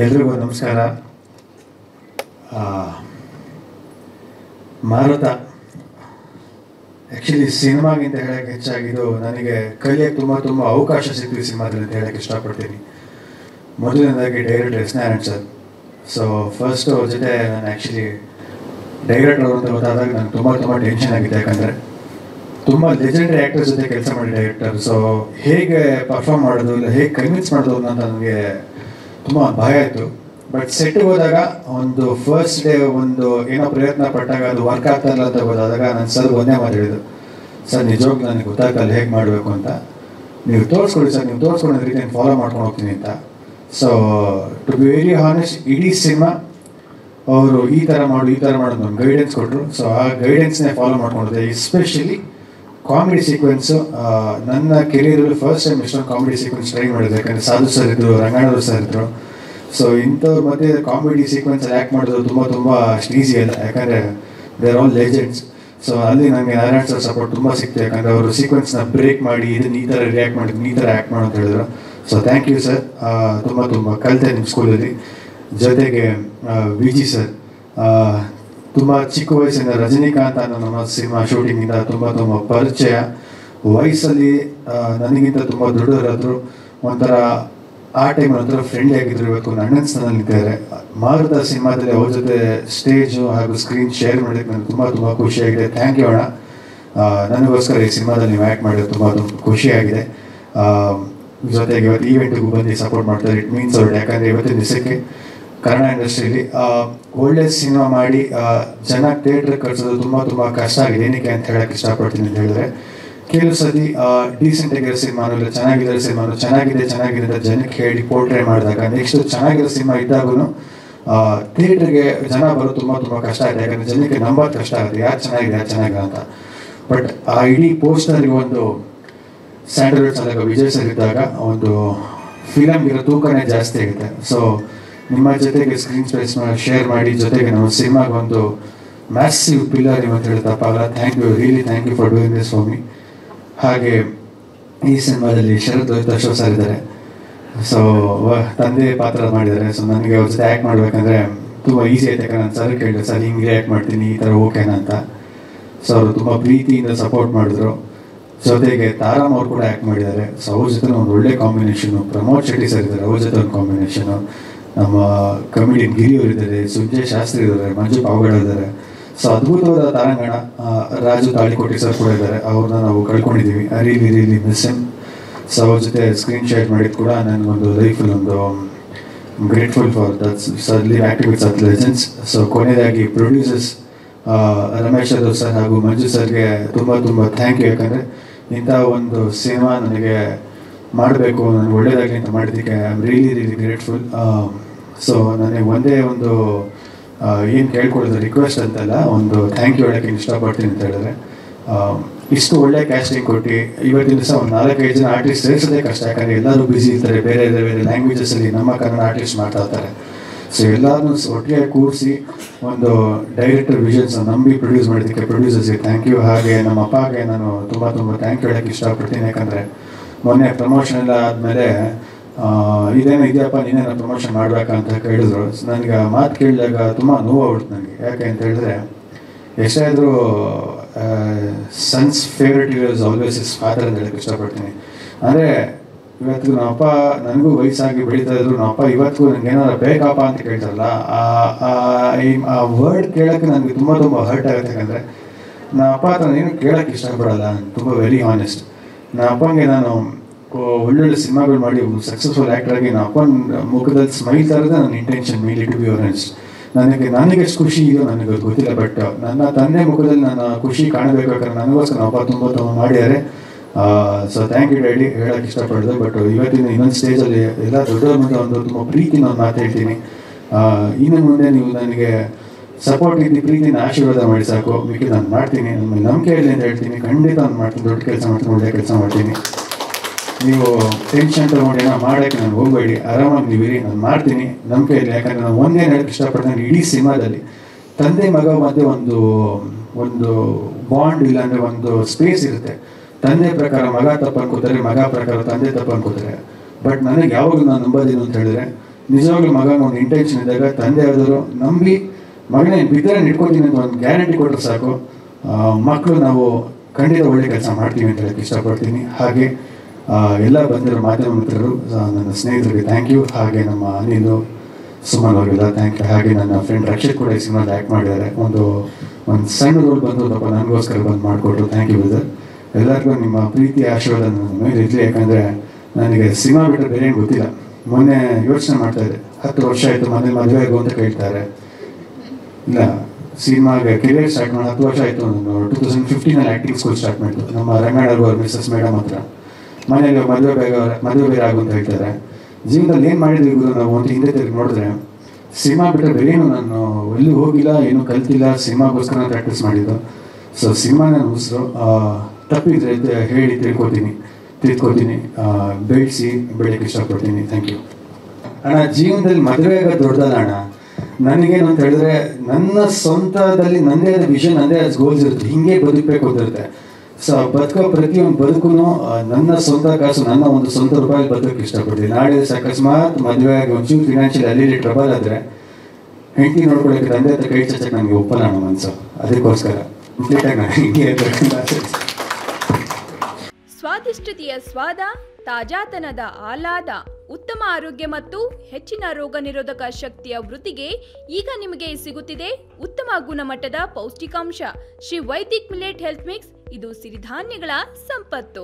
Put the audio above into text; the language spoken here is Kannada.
ಎಲ್ರಿಗೂ ನಮಸ್ಕಾರ. ಮಾರುತ ಆ್ಯಕ್ಚುಲಿ ಸಿನಿಮಾಗಿಂತ ಹೇಳೋಕ್ಕೆ ಹೆಚ್ಚಾಗಿದ್ದು ನನಗೆ ಕಲಿಯೋಕ್ಕೆ ತುಂಬ ಅವಕಾಶ ಸಿಕ್ತು ಈ ಸಿನಿಮಾದಲ್ಲಿ ಅಂತ ಹೇಳೋಕ್ಕೆ ಇಷ್ಟಪಡ್ತೀನಿ. ಮೊದಲನೇದಾಗಿ director S Narayan sir. So first ಅವ್ರ ಜೊತೆ ನಾನು ಆ್ಯಕ್ಚುಲಿ ಡೈರೆಕ್ಟರ್ ಅವರು ಅಂತ ಗೊತ್ತಾದಾಗ ನನಗೆ ತುಂಬ ಟೆನ್ಷನ್ ಆಗಿದೆ. ಯಾಕಂದರೆ ತುಂಬ ಲೆಜೆಂಡರಿ ಆ್ಯಕ್ಟರ್ಸ್ ಜೊತೆ ಕೆಲಸ ಮಾಡಿ ಡೈರೆಕ್ಟರ್. ಸೊ ಹೇಗೆ ಪರ್ಫಾರ್ಮ್ ಮಾಡೋದು ಇಲ್ಲ ಹೇಗೆ ಕನ್ವಿನ್ಸ್ ಮಾಡೋದು ಅಂತ ನನಗೆ ತುಂಬ ಭಯ ಆಯಿತು. ಬಟ್ ಸೆಟ್ಗೆ ಹೋದಾಗ ಒಂದು ಫಸ್ಟ್ ಡೇ ಒಂದು ಏನೋ ಪ್ರಯತ್ನ ಪಟ್ಟಾಗ ಅದು ವರ್ಕ್ ಆಗ್ತಾ ಇಲ್ಲ ಅಂತ ಗೊತ್ತಾದಾಗ ನಾನು ಸರ್ ಒಂದೇ ಮಾತು ಹೇಳಿದ್ದು, ಸರ್ ನಿಜವಾಗ್ಲೂ ನನಗೆ ಗೊತ್ತಾಗಲ್ಲ ಹೇಗೆ ಮಾಡಬೇಕು ಅಂತ, ನೀವು ತೋರಿಸ್ಕೊಡಿ ಸರ್, ನೀವು ತೋರಿಸ್ಕೊಡೋ ರೀತಿ ನಾನು ಫಾಲೋ ಮಾಡ್ಕೊಂಡು ಹೋಗ್ತೀನಿ ಅಂತ. So to be very honest, ಇಡೀ ಸಿನಿಮಾ ಅವರು ಈ ಥರ ಮಾಡೋದು ಒಂದು ಗೈಡೆನ್ಸ್ ಕೊಟ್ಟರು. ಸೊ ಆ ಗೈಡೆನ್ಸ್ನೇ ಫಾಲೋ ಮಾಡ್ಕೊಂಡಿದ್ದೆ. ಎಸ್ಪೆಷಲಿ ಕಾಮಿಡಿ ಸೀಕ್ವೆನ್ಸು ನನ್ನ ಕೆರಿಯರಲ್ಲಿ ಫಸ್ಟ್ ಟೈಮ್ ಎಷ್ಟೊಂದು ಕಾಮಿಡಿ ಸೀಕ್ವೆನ್ಸ್ ಟ್ರೈ ಮಾಡಿದೆ. ಯಾಕಂದರೆ ಸಾಧು ಸರ್ ಇದ್ದರು, ರಂಗಣ್ಣವರು ಸರ್ ಇದ್ದರು. ಸೊ ಇಂಥವ್ರ ಮಧ್ಯೆ ಕಾಮಿಡಿ ಸೀಕ್ವೆನ್ಸಲ್ಲಿ ಆ್ಯಕ್ಟ್ ಮಾಡೋದು ತುಂಬ ಅಷ್ಟು ಈಸಿ ಅಲ್ಲ, ಯಾಕಂದರೆ they are all legends. So ಅಲ್ಲಿ ನನಗೆ ನಾರಾಯಣ್ ಸರ್ ಸಪೋರ್ಟ್ ತುಂಬ ಸಿಕ್ತು. ಯಾಕಂದರೆ ಅವರು ಸೀಕ್ವೆನ್ಸ್ನ ಬ್ರೇಕ್ ಮಾಡಿ ಇದನ್ನು ಈ ಥರ ರಿಯಾಕ್ಟ್ ಮಾಡಿದ್ದು, ಈ ಥರ ಆ್ಯಕ್ಟ್ ಮಾಡೋ ಅಂತ ಹೇಳಿದ್ರು. So thank you sir. ತುಂಬ ಕಲಿತೆ ನಿಮ್ಮ ಸ್ಕೂಲಲ್ಲಿ. ಜೊತೆಗೆ ವಿಜಿ ಸರ್, ತುಂಬ ಚಿಕ್ಕ ವಯಸ್ಸಿಂದ ರಜನಿಕಾಂತ್ ಅನ್ನೋ ನಮ್ಮ ಸಿನಿಮಾ ಶೂಟಿಂಗಿಂದ ತುಂಬ ಪರಿಚಯ. ವಯಸ್ಸಲ್ಲಿ ನನಗಿಂತ ತುಂಬ ದೊಡ್ಡವರಾದರು. ಒಂಥರ ಆ ಟೈಮ್ ಒಂಥರ ಫ್ರೆಂಡ್ಲಿ ಆಗಿದ್ರು. ಇವತ್ತು ಒಂದು ಅಣ್ಣನ ಸ್ಥಾನದಲ್ಲಿ ಇದ್ದಾರೆ. ಮಾರುತ ಸಿನಿಮಾದಲ್ಲಿ ಅವ್ರ ಜೊತೆ ಸ್ಟೇಜು ಹಾಗೂ ಸ್ಕ್ರೀನ್ ಶೇರ್ ಮಾಡೋಕ್ಕೆ ನನಗೆ ತುಂಬ ಖುಷಿಯಾಗಿದೆ. ಥ್ಯಾಂಕ್ ಯು ಅಣ್ಣ. ನನಗೋಸ್ಕರ ಈ ಸಿನಿಮಾದಲ್ಲಿ ನೀವು ಆ್ಯಕ್ಟ್ ಮಾಡೋದು ತುಂಬ ಖುಷಿಯಾಗಿದೆ. ಜೊತೆಗೆ ಇವತ್ತು ಈವೆಂಟಿಗೂ ಬಂದು ಸಪೋರ್ಟ್ ಮಾಡ್ತಾರೆ. ಇಟ್ ಮೀನ್ಸ್ ಅವ್ರು. ಯಾಕಂದರೆ ಇವತ್ತಿನ ದಿವಸಕ್ಕೆ ಕನ್ನಡ ಇಂಡಸ್ಟ್ರಿಯಲ್ಲಿ ಒಳ್ಳೆ ಸಿನಿಮಾ ಮಾಡಿ ಜನ ಥಿಯೇಟ್ರಿಗೆ ಕಳಿಸೋದು ತುಂಬ ಕಷ್ಟ ಆಗಿದೆ. ಏನಕ್ಕೆ ಅಂತ ಹೇಳೋಕ್ಕೆ ಇಷ್ಟಪಡ್ತೀನಿ ಅಂತ ಹೇಳಿದ್ರೆ, ಕೆಲವು ಸತಿ ಡೀಸೆಂಟ್ ಆಗಿರೋ ಸಿನಿಮಾನು ಇಲ್ಲ ಚೆನ್ನಾಗಿರೋ ಸಿನಿಮಾನು ಚೆನ್ನಾಗಿದೆ ಅಂತ ಜನಕ್ಕೆ ಹೇಳಿ ಪೋರ್ಟ್ರೇ ಮಾಡಿದಾಗ ನೆಕ್ಸ್ಟ್ ಚೆನ್ನಾಗಿರೋ ಸಿನಿಮಾ ಇದ್ದಾಗೂ ಥಿಯೇಟ್ರಿಗೆ ಜನ ಬರೋದು ತುಂಬ ಕಷ್ಟ ಆಗಿದೆ. ಯಾಕಂದರೆ ಜನಕ್ಕೆ ನಂಬೋದು ಕಷ್ಟ ಆಗುತ್ತೆ ಯಾರು ಚೆನ್ನಾಗಿದೆ ಅಂತ. ಬಟ್ ಆ ಇಡೀ ಪೋಸ್ಟರ್ಗೆ ಒಂದು ಸ್ಯಾಂಡಲ್ವುಡ್ ಅಲ್ಲಾಗ ವಿಜಯ್ ಸರ್ ಇದ್ದಾಗ ಒಂದು ಫಿಲಮ್ಗಿರೋ ತೂಕನೇ ಜಾಸ್ತಿ ಆಗುತ್ತೆ. ಸೊ ನಿಮ್ಮ ಜೊತೆಗೆ ಸ್ಕ್ರೀನ್ ಸ್ಪೇಸ್ನ ಶೇರ್ ಮಾಡಿ, ಜೊತೆಗೆ ನಮ್ಮ ಸಿನಿಮಾಗೆ ಒಂದು ಮ್ಯಾಸಿವ್ ಪಿಲ್ಲರ್ ನೀವು ಅಂತ ಹೇಳಿ ತಪ್ಪಾಗಲ್ಲ. Thank you, really thank you for doing this for me. ಹಾಗೆ ಈ ಸಿನಿಮಾದಲ್ಲಿ ಶರತ್ ಲೋಹಿತಾಶ್ವ ಸರ್ ಇದ್ದಾರೆ. ಸೊ ತಂದೆ ಪಾತ್ರ ಮಾಡಿದ್ದಾರೆ. ಸೊ ನನಗೆ ಅವ್ರ ಜೊತೆ ಆ್ಯಕ್ಟ್ ಮಾಡಬೇಕಂದ್ರೆ ತುಂಬ ಈಸಿ ಆಯ್ತು. ಯಾಕಂದ್ರೆ ನಾನು ಸರ್ ಕೇಳಿದೆ, ಸರ್ ಹಿಂಗೆ ಆ್ಯಕ್ಟ್ ಮಾಡ್ತೀನಿ ಈ ಥರ ಓಕೆನಾ ಅಂತ. ಸೊ ಅವರು ತುಂಬ ಪ್ರೀತಿಯಿಂದ ಸಪೋರ್ಟ್ ಮಾಡಿದ್ರು. ಜೊತೆಗೆ ತಾರಾಮ್ ಅವ್ರು ಕೂಡ ಆ್ಯಕ್ಟ್ ಮಾಡಿದ್ದಾರೆ. ಸೊ ಅವ್ರ ಜೊತೆ ಒಂದು ಒಳ್ಳೆ ಕಾಂಬಿನೇಷನು. ಪ್ರಮೋದ್ ಶೆಟ್ಟಿ ಸರ್ ಇದ್ದಾರೆ, ಅವ್ರ ಜೊತೆ ಒಂದು ಕಾಂಬಿನೇಷನು. ನಮ್ಮ ಕಮಿಡಿಯನ್ ಗಿರಿ ಅವರು ಇದ್ದಾರೆ, ಸುಂಜಯ್ ಶಾಸ್ತ್ರಿ ಇದ್ದಾರೆ, ಮಂಜು ಪಾವಗಡ ಇದ್ದಾರೆ. ಸೊ ಅದ್ಭುತವಾದ ತಾರಾಂಗಣ. ರಾಜು ತಾಳಿಕೋಟಿ ಸರ್ ಕೂಡ ಇದ್ದಾರೆ. ಅವ್ರನ್ನ ನಾವು ಕಳ್ಕೊಂಡಿದ್ದೀವಿ. Really miss him. ಸೊ ಅವ್ರ ಜೊತೆ ಸ್ಕ್ರೀನ್ ಶೇರ್ ಮಾಡಿದ್ದು ಕೂಡ ನನಗೊಂದು ಲೈಫಲ್ಲಿ ಒಂದು grateful for that's sir leave acting with such legends. So ಕೊನೆಯದಾಗಿ ಪ್ರೊಡ್ಯೂಸರ್ಸ್ ರಮೇಶ್ ಯಾದವ್ ಸರ್ ಹಾಗೂ ಮಂಜು ಸರ್ಗೆ ತುಂಬ ಥ್ಯಾಂಕ್ ಯು. ಯಾಕಂದರೆ ಇಂಥ ಒಂದು ಸಿನಿಮಾ ನನಗೆ ಮಾಡಬೇಕು, ನನಗೆ ಒಳ್ಳೆಯದಾಗಲಿ ಅಂತ ಮಾಡಿದ್ದಕ್ಕೆ I am really grateful. So ನನಗೆ ಒಂದೇ ಒಂದು ಏನು ಕೇಳ್ಕೊಳ್ಳೋದು ರಿಕ್ವೆಸ್ಟ್ ಅಂತಲ್ಲ, ಒಂದು ಥ್ಯಾಂಕ್ ಯು ಹೇಳೋಕ್ಕೆ ಇಷ್ಟಪಡ್ತೀನಿ ಅಂತ ಹೇಳಿದ್ರೆ, ಇಷ್ಟು ಒಳ್ಳೆ ಕ್ಯಾಸ್ಟಿಂಗ್ ಕೊಟ್ಟು ಇವತ್ತಿನ ದಿವಸ ಒಂದು 4-5 ಜನ ಆರ್ಟಿಸ್ಟ್ ಸೇರಿಸೋದೇ ಕಷ್ಟ. ಯಾಕಂದರೆ ಎಲ್ಲರೂ ಬ್ಯುಸಿ ಇರ್ತಾರೆ, ಬೇರೆ ಲ್ಯಾಂಗ್ವೇಜಸಲ್ಲಿ ನಮ್ಮ ಕನ್ನಡ ಆರ್ಟಿಸ್ಟ್ ಮಾಡ್ತಾ ಇರ್ತಾರೆ. ಸೊ ಎಲ್ಲರೂ ಒಟ್ಟಿಗೆ ಕೂರಿಸಿ ಒಂದು ಡೈರೆಕ್ಟರ್ ವಿಷನ್ಸ್ ನಂಬಿ ಪ್ರೊಡ್ಯೂಸ್ ಮಾಡಿದ್ದಕ್ಕೆ ಪ್ರೊಡ್ಯೂಸರ್ಸ್ಗೆ ಥ್ಯಾಂಕ್ ಯು. ಹಾಗೆ ನಮ್ಮ ಅಪ್ಪಗೆ ನಾನು ತುಂಬ ಥ್ಯಾಂಕ್ ಯು ಹೇಳೋಕ್ಕೆ ಇಷ್ಟಪಡ್ತೀನಿ. ಯಾಕಂದರೆ ಮೊನ್ನೆ ಪ್ರಮೋಷನ್ ಎಲ್ಲ ಆದಮೇಲೆ ಇದೆಯಪ್ಪ ನೀನೇನೋ ಪ್ರಮೋಷನ್ ಮಾಡಬೇಕಂತ ಕೇಳಿದ್ರು. ನನಗೆ ಆ ಮಾತು ಕೇಳಿದಾಗ ತುಂಬ ನೋವಾಗ್ಬಿಡ್ತು ನನಗೆ. ಯಾಕೆ ಅಂತ ಹೇಳಿದ್ರೆ, ಎಷ್ಟೇ ಆದರೂ sons favourite heroes always is father ಅಂತ ಹೇಳೋಕ್ಕೆ ಇಷ್ಟಪಡ್ತೀನಿ. ಅಂದರೆ ಇವತ್ತು ನಮ್ಮಪ್ಪ ನನಗೂ ವಯಸ್ಸಾಗಿ ಬೆಳೀತಾ ಇದ್ರು, ನಮ್ಮಪ್ಪ ಇವತ್ತಿಗೂ ನನಗೆ ಏನಾದ್ರು ಬೇಕಪ್ಪ ಅಂತ ಕೇಳ್ತಾರಲ್ಲ, ಆ ವರ್ಡ್ ಕೇಳೋಕ್ಕೆ ನನಗೆ ತುಂಬ ಹರ್ಟ್ ಆಗುತ್ತೆ. ಯಾಕಂದರೆ ನಮ್ಮಪ್ಪ ಹತ್ರ ಏನು ಕೇಳೋಕ್ಕೆ ಇಷ್ಟಪಡಲ್ಲ. ತುಂಬ ವೆರಿ ಆನೆಸ್ಟ್. ನಮ್ಮ ಅಪ್ಪಂಗೆ ನಾನು ಒಳ್ಳೊಳ್ಳೆ ಸಿನಿಮಾಗಳು ಮಾಡಿ ಸಕ್ಸಸ್ಫುಲ್ ಆ್ಯಕ್ಟರಾಗಿ ನಮ್ಮ ಅಪ್ಪನ ಮುಖದಲ್ಲಿ ಸ್ಮೈಲ್ ತರೋದೇ ನನ್ನ ಇಂಟೆನ್ಷನ್ ಮೇಲಿ ಟು ಬಿ ಆನೆಸ್ಟ್. ನನಗೆ ಎಷ್ಟು ಖುಷಿ ಇದೆಯೋ ನನಗೆ ಗೊತ್ತಿಲ್ಲ. ಬಟ್ ನನ್ನ ತಂದೆ ಮುಖದಲ್ಲಿ ನನ್ನ ಖುಷಿ ಕಾಣಬೇಕಾದ್ರೆ ನನಗೋಸ್ಕರ ನಮ್ಮ ಅಪ್ಪ ತುಂಬ ಮಾಡಿದ್ದಾರೆ. ಸೊ ಥ್ಯಾಂಕ್ ಯು ಡ್ಯಾಡಿ ಹೇಳೋಕ್ಕೆ ಇಷ್ಟಪಡೋದು. ಬಟ್ ಇವತ್ತಿನ ಇನ್ನೊಂದು ಸ್ಟೇಜಲ್ಲಿ ಎಲ್ಲ ದೊಡ್ಡವ್ರ ಮುಂದೆ ಒಂದು ತುಂಬ ಪ್ರೀತಿನ ಒಂದು ಮಾತು ಹೇಳ್ತೀನಿ. ಇನ್ನು ಮುಂದೆ ನೀವು ನನಗೆ ಸಪೋರ್ಟ್ ಇದ್ದು ಪ್ರೀತಿನ ಆಶೀರ್ವಾದ ಮಾಡಿ ಸಾಕು. ಮಿಕ್ಕಿ ನಾನು ಮಾಡ್ತೀನಿ, ನಮ್ಮ ನಂಬಿಕೆ ಇರಲಿ ಅಂತ ಹೇಳ್ತೀನಿ. ಖಂಡಿತ ನಾನು ಮಾಡ್ತೀನಿ, ದೊಡ್ಡ ಕೆಲಸ ಮಾಡ್ತೀನಿ, ಒಳ್ಳೆ ಕೆಲಸ ಮಾಡ್ತೀನಿ. ನೀವು ಟೆನ್ಷನ್ ತೊಗೊಂಡು ಏನೋ ಮಾಡೋಕ್ಕೆ ನಾನು ಹೋಗಬೇಡಿ, ಆರಾಮಾಗಿ ನೀವು ಇರಿ, ನಾನು ಮಾಡ್ತೀನಿ, ನಂಬಿಕೆ ಇರಲಿ. ಯಾಕಂದರೆ ನಾನು ಒಂದೇನು ಹೇಳೋಕ್ಕೆ ಇಷ್ಟಪಡ್ತೀನಿ, ಇಡೀ ಸಿನಿಮಾದಲ್ಲಿ ತಂದೆ ಮಗ ಮಧ್ಯೆ ಒಂದು ಬಾಂಡ್ ಇಲ್ಲಾಂದರೆ ಒಂದು ಸ್ಪೇಸ್ ಇರುತ್ತೆ. ತಂದೆ ಪ್ರಕಾರ ಮಗ ತಪ್ಪು ಅನ್ಕೋತಾರೆ, ಮಗ ಪ್ರಕಾರ ತಂದೆ ತಪ್ಪು ಅನ್ಕೋತಾರೆ. ಬಟ್ ನನಗೆ ಯಾವಾಗಲೂ ನಾನು ನಂಬೋದೇನು ಅಂತ ಹೇಳಿದ್ರೆ, ನಿಜವಾಗ್ಲೂ ಮಗ ಒಂದು ಇಂಟೆನ್ಷನ್ ಇದ್ದಾಗ ತಂದೆಯಾದರು ನಂಬಿ ಮಗನೇ ಬಿದ್ದರೆ ಇಟ್ಕೊತೀನಿ ಅಂತ ಒಂದು ಗ್ಯಾರಂಟಿ ಕೊಟ್ಟರೆ ಸಾಕು, ಮಕ್ಕಳು ನಾವು ಖಂಡಿತ ಒಳ್ಳೆ ಕೆಲಸ ಮಾಡ್ತೀವಿ ಅಂತ ಹೇಳಕ್ಕೆ ಇಷ್ಟಪಡ್ತೀನಿ. ಹಾಗೆ ಎಲ್ಲ ಬಂದಿರೋ ಮಾಧ್ಯಮ ಮಿತ್ರರು, ನನ್ನ ಸ್ನೇಹಿತರಿಗೆ ಥ್ಯಾಂಕ್ ಯು. ಹಾಗೆ ನಮ್ಮ ಅನಿಲ್, ಸುಮನ್ ಅವರಿಗೆಲ್ಲ ಥ್ಯಾಂಕ್ ಯು. ಹಾಗೆ ನನ್ನ ಫ್ರೆಂಡ್ ರಕ್ಷಿತ್ ಕೂಡ ಈ ಸಿನಿಮಾದಲ್ಲಿ ಆ್ಯಕ್ಟ್ ಮಾಡಿದ್ದಾರೆ. ಒಂದು ಸಣ್ಣ ರೋಲ್ ಬಂದು ಪಾಪ ನನಗೋಸ್ಕರ ಬಂದು ಮಾಡಿಕೊಟ್ರು. Thank you brother. ಎಲ್ಲರಿಗೂ ನಿಮ್ಮ ಪ್ರೀತಿ ಆಶೀರ್ವಾದ ನನ್ನ ಮೇಲೆ ಇರಲಿ. ಯಾಕಂದರೆ ನನಗೆ ಸಿನಿಮಾ ಬಿಟ್ಟರೆ ಬೇರೆ ಏನು ಗೊತ್ತಿಲ್ಲ. ಮೊನ್ನೆ ಯೋಚನೆ ಮಾಡ್ತಾಯಿದ್ದೆ, 10 ವರ್ಷ ಆಯಿತು ಮದುವೆ ಆಗು ಅಂತ ಕೇಳ್ತಾರೆ. ಇಲ್ಲ, ಸಿನಿಮಾಗೆ ಕೆರಿಯರ್ ಸ್ಟಾರ್ಟ್ ಮಾಡಿ 10 ವರ್ಷ ಆಯಿತು. ನಾನು 2015 ಆ್ಯಕ್ಟಿಂಗ್ ಸ್ಕೂಲ್ ಸ್ಟಾರ್ಟ್ ಮಾಡಿದ್ದು ನಮ್ಮ ರಂಗಣ್ಣವ್ರು ಅವ್ರ ಮಿಸ್ಸಸ್ ಮೇಡಮ್ ಹತ್ರ. ಮನೇಲಿ ಮದುವೆ ಬೇರೆ ಆಗು ಅಂತ ಹೇಳ್ತಾರೆ. ಜೀವನದಲ್ಲಿ ಏನು ಮಾಡಿದ್ವಿ ಗುರು ನಾವು ಅಂತ ಹಿಂದೆ ತಿರುಗಿ ನೋಡಿದ್ರೆ, ಸಿನಿಮಾ ಬಿಟ್ಟರೆ ಬೇರೆ ಏನು ನಾನು ಎಲ್ಲೂ ಹೋಗಿಲ್ಲ, ಏನೂ ಕಲ್ತಿಲ್ಲ, ಸಿನಿಮಾಗೋಸ್ಕರ ಪ್ರಾಕ್ಟೀಸ್ ಮಾಡಿದ್ದು. ಸೊ ಸಿನಿಮಾ ನನ್ನ ಉಸಿರು. ತಪ್ಪಿದ್ರೆ ಹೇಳಿ ತಿಳ್ಕೊತೀನಿ, ಬೆಳೆಸಿ ಬೆಳಕ್ಕೆ ಇಷ್ಟಪಡ್ತೀನಿ. ಥ್ಯಾಂಕ್ ಯು ಅಣ್ಣ. ಜೀವನದಲ್ಲಿ ಮದುವೆ ಆಗೋದು ದೊಡ್ಡದಲ್ಲ ಅಣ್ಣ. ನನಗೇನು ಅಂತ ಹೇಳಿದ್ರೆ, ನನ್ನ ಸ್ವಂತದಲ್ಲಿ ನನ್ನದೇ ಆದ ವಿಷನ್, ನನ್ನದೇ ಆದ ಗೋಲ್ಸ್ ಇರುತ್ತೆ. ಹಿಂಗೆ ಬದುಕಬೇಕು ಅಂತಿರುತ್ತೆ. ಸೊ ಬದುಕೋ ಪ್ರತಿಯೊಂದು ಬದುಕು ನನ್ನ ಸ್ವಂತ ಕಾಸು, ನನ್ನ ಒಂದು ಸ್ವಂತ ರೂಪಾಯಿ ಬದುಕಕ್ಕೆ ಇಷ್ಟಪಡ್ತೀನಿ. ನಾಳೆ ಅಕಸ್ಮಾತ್ ಮದುವೆ ಆಗಿ ಒಂಚೂರು ಫಿನಾನ್ಷಿಯಲ್ ಅಲ್ಲಿ ಟ್ರಬಲ್ ಆದರೆ ಹೆಂಡತಿ ನೋಡ್ಕೊಳ್ಳೋಕ್ಕೆ ತಂದೆ ಹತ್ರ ಕೈ ಚಚ್ಚಕ್ಕೆ ನನಗೆ ಒಪ್ಪಲ್ಲ ನನ್ನ ಮನಸ್ಸು. ಅದಕ್ಕೋಸ್ಕರ ಕಂಪ್ಲೀಟಾಗಿ ನಾನು ಹಿಂಗೆ ಇರಬೇಕಂತ. ಸ್ವಾದಿಷ್ಟತೆಯ ಸ್ವಾದ, ತಾಜಾತನದ ಆಹ್ಲಾದ, ಉತ್ತಮ ಆರೋಗ್ಯ ಮತ್ತು ಹೆಚ್ಚಿನ ರೋಗ ನಿರೋಧಕ ಶಕ್ತಿಯ ವೃದ್ಧಿಗೆ ಈಗ ನಿಮಗೆ ಸಿಗುತ್ತಿದೆ ಉತ್ತಮ ಗುಣಮಟ್ಟದ ಪೌಷ್ಟಿಕಾಂಶ Shri Vaidik millet health mix. ಇದು ಸಿರಿಧಾನ್ಯಗಳ ಸಂಪತ್ತು.